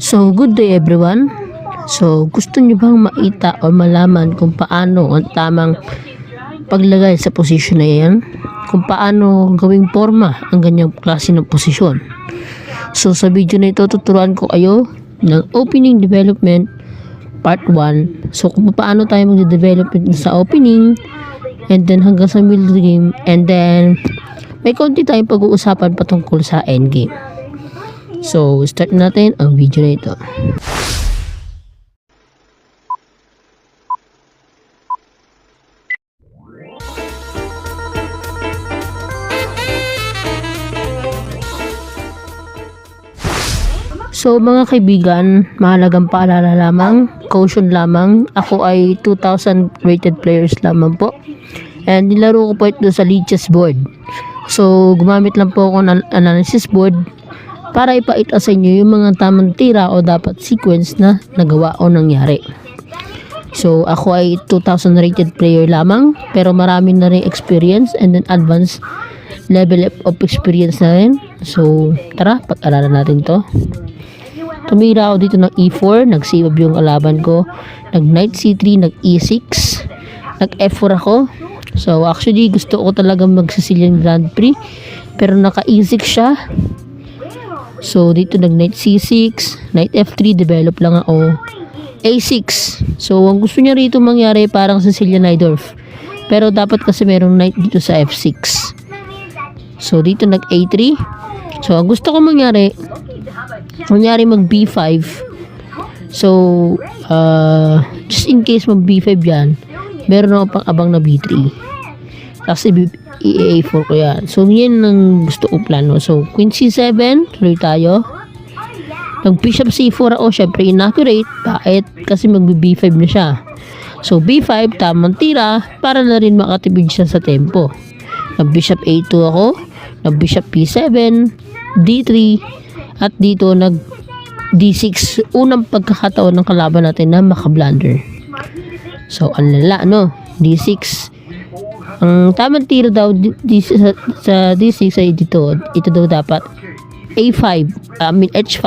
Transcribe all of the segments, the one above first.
So, good day everyone. So, gusto nyo bang maita o malaman kung paano ang tamang paglagay sa posisyon na yan? Kung paano gawing forma ang ganyang klase ng posisyon? So, sa video na ito, tuturuan ko kayo ng opening development part 1. So, kung paano tayo mag-develop sa opening and then hanggang sa middle game, and then may konti tayong pag-uusapan patungkol sa endgame. So, start natin ang video na ito. So mga kaibigan, mahalagang paalala lamang, caution lamang, ako ay 2,000 rated players lamang po. And nilaro ko po ito sa Lichess board. So gumamit lang po ako ng analysis board para ipakita sa inyo yung mga tamang tira o dapat sequence na nagawa o nangyari. So ako ay 2,000 rated player lamang, pero marami na rin experience and then advanced level of experience na rin. So tara, pag-aralan natin to. Tumira ako dito ng E4, nag-save up yung kalaban ko. Nag-Knight C3, nag-E6, nag-F4 ako. So actually gusto ko talaga mag-Sicilian Grand Prix, pero naka-E6 siya. So dito nag-Knight C6, Knight F3, develop lang ako. A6. So ang gusto niya rito mangyari parang Sicilian Najdorf, pero dapat kasi merong Knight dito sa F6. So dito nag-A3. So ang gusto ko mangyari mag B5. So just in case mag B5 yan, meron ako pang abang na B3 kasi A4 ko yan. So yan ang gusto ko plano. So Queen C7, tuloy tayo. Nag Bishop C4 ako, syempre inaccurate. Bakit? Kasi mag B5 na siya. So B5, tamang tira para na rin makatipid siya sa tempo. Nag Bishop A2 ako, nag Bishop P7, D3, at dito nag D6, unang pagkakataon ng kalaban natin na makablunder. So ang lala, no? D6. Ang tamang tira daw sa D6 ay dito. Ito daw dapat A5, H5,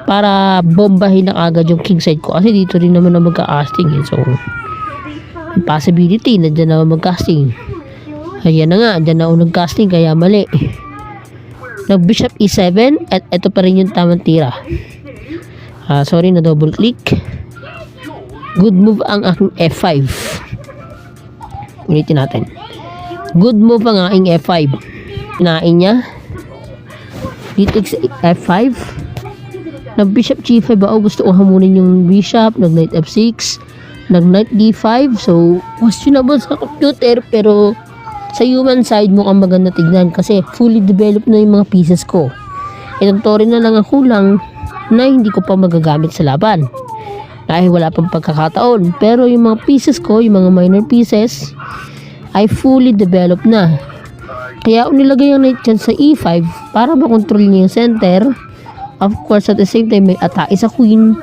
para bombahin na agad yung king side ko. Kasi dito rin naman na magka-casting eh. So possibility na dyan na mag-casting. Ayan na nga, dyan na unang casting, kaya mali. Nag Bishop E7 at ito pa rin yung tamang tira. Sorry na double click. Good move ang aking F5. Ulitin natin. Good move ang aking F5. Kinain niya. Dito F5. Nag Bishop G5 ako. Gusto ko hamunin yung Bishop. Nag Knight F6. Nag Knight D5. So questionable sa computer, pero sa human side mukhang maganda tignan kasi fully developed na yung mga pieces ko. Itong tori na lang ang kulang na hindi ko pa magagamit sa laban dahil wala pang pagkakataon. Pero yung mga pieces ko, yung mga minor pieces, ay fully developed na. Kaya nilagay yung knight dyan sa E5 para makontrol niya yung center. Of course, at the same time, may atake sa queen,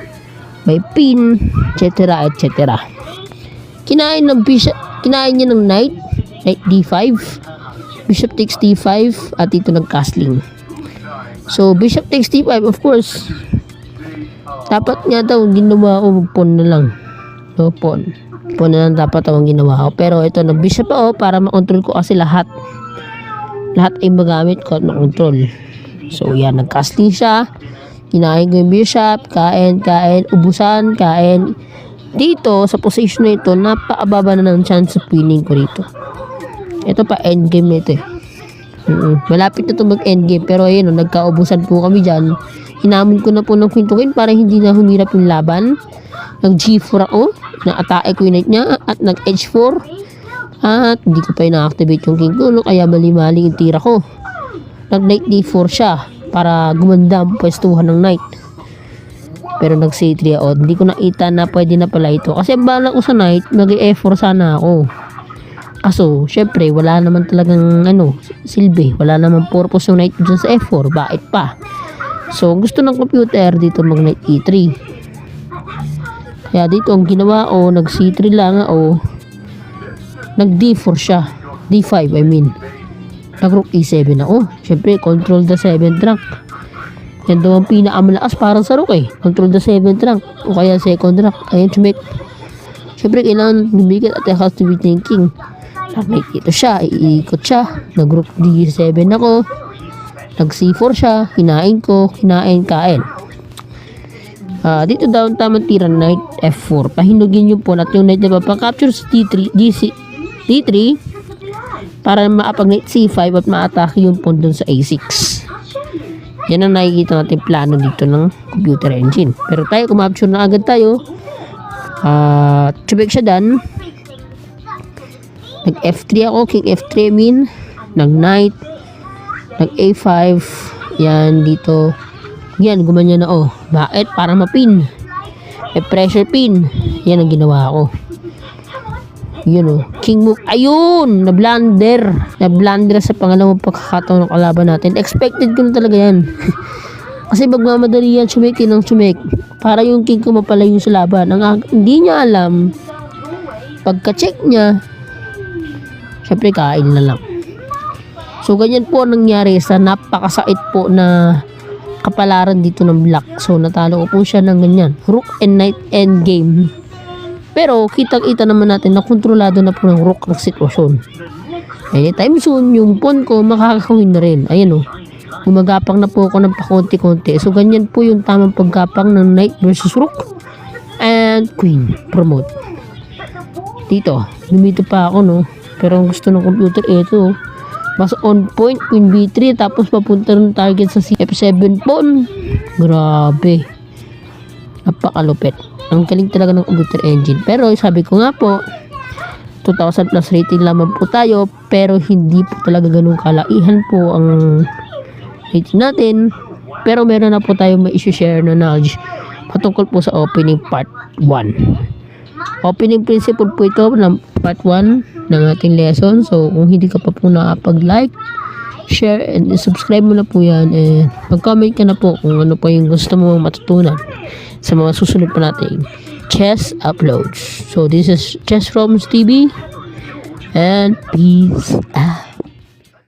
may pin, etc. etc. Kinain niya ng knight D5, Bishop takes D5, at dito nag-castling. So Bishop takes D5, of course dapat nga daw ginawa ko pawn na lang, no, pawn na lang dapat ang ginawa ko. Pero ito nag Bishop ako para makontrol ko kasi lahat ay magamit ko at makontrol. So yan, nag-castling siya, kinain ko yung Bishop, kain, ubusan, kain. Dito sa position na ito, napakababa na ng chance of winning ko rito. Ito pa endgame nito eh. Malapit na ito mag endgame, pero ayun, nagkaubusan po kami dyan. Hinamon ko na po ng queen to queen para hindi na humirap yung laban. Nag G4 ako, na-atake ko yung knight niya, at nag H4, at hindi ko pa ina-activate yung king ko, kaya mali-mali yung tira ko. Nag knight D4 siya para gumanda ang pwestuhan ng knight. Pero nag C3 ako, hindi ko nakita na pwede na pala ito kasi ang balak ko sa knight, nag F4 sana ako. Kaso, syempre, wala naman talagang silbi. Wala naman purpose yung knight dyan sa F4. Bakit pa? So, gusto ng computer dito mag knight E3. Kaya dito ang ginawa ko, nag C3 lang ako. Nag D4 siya. D5, I mean. Nag rook E7 ako. Syempre, control the 7th rank. Yan daw ang pinakamalakas para sa rook eh. Control the 7th rank o kaya second rank. Ayan, Chumek. Siyempre, kailangan lumikat at it has to be thinking. Make ito siya, iikot siya. Nag-rook D7 ako. Nag-C4 siya. Kinain ko. Kain. Dito daw ang tamang tira, knight F4. Pahinugin yung pawn at yung knight na papang-capture sa D3 para maapag knight C5 at ma-attack yung pawn dun sa A6. Yan ang nakikita natin plano dito ng computer engine. Pero tayo, kumapture na agad tayo. Chubek siya dan. Nag F3 ako, king F3 min. Nag knight. Nag A5. Yan dito. Yan, gumanya na oh. Bakit? Para mapin. Pressure pin. Yan ang ginawa ko. Yun oh. King move. Ayun! Na-blunder sa pangalawang pagkakataon ng kalaban natin. Expected ko na talaga yan. Kasi magmamadali yan, Chumek ng Chumek. Para yung king ko mapalayo sa laban. Hindi niya alam. Pagka-check niya, syempre kain na lang. So, ganyan po nangyari sa napakasait po na kapalaran dito ng black. So, natalo ko po siya ng ganyan. Rook and knight end game. Pero, kitang-kita naman natin na kontrolado na po ng rook ng sitwasyon. Anytime soon, yung pawn ko makakawin na rin. Ayan o. Gumagapang na po ako ng pakonti-konti. So, ganyan po yung tamang paggapang ng knight versus rook. And queen. Promote. Dito. Lumito pa ako, no? Pero ang gusto ng computer, ito. Mas on point, queen B3. Tapos, papunta ng target sa F7 pawn. Grabe. Napakalupit. Ang galing talaga ng computer engine. Pero sabi ko nga po, 2,000 plus rating lamang po tayo. Pero hindi po talaga ganun kalaihan po ang rating natin. Pero meron na po tayo ma-share na knowledge patungkol po sa opening part 1. Opening principle po ito ng part 1 ng ating lesson. So kung hindi ka pa po nakapag-like, share and subscribe mo na po yan. And mag-comment ka na po kung ano pa yung gusto mo matutunan sa mga susunod pa nating chess uploads. So this is Chess Roms TV and peace out.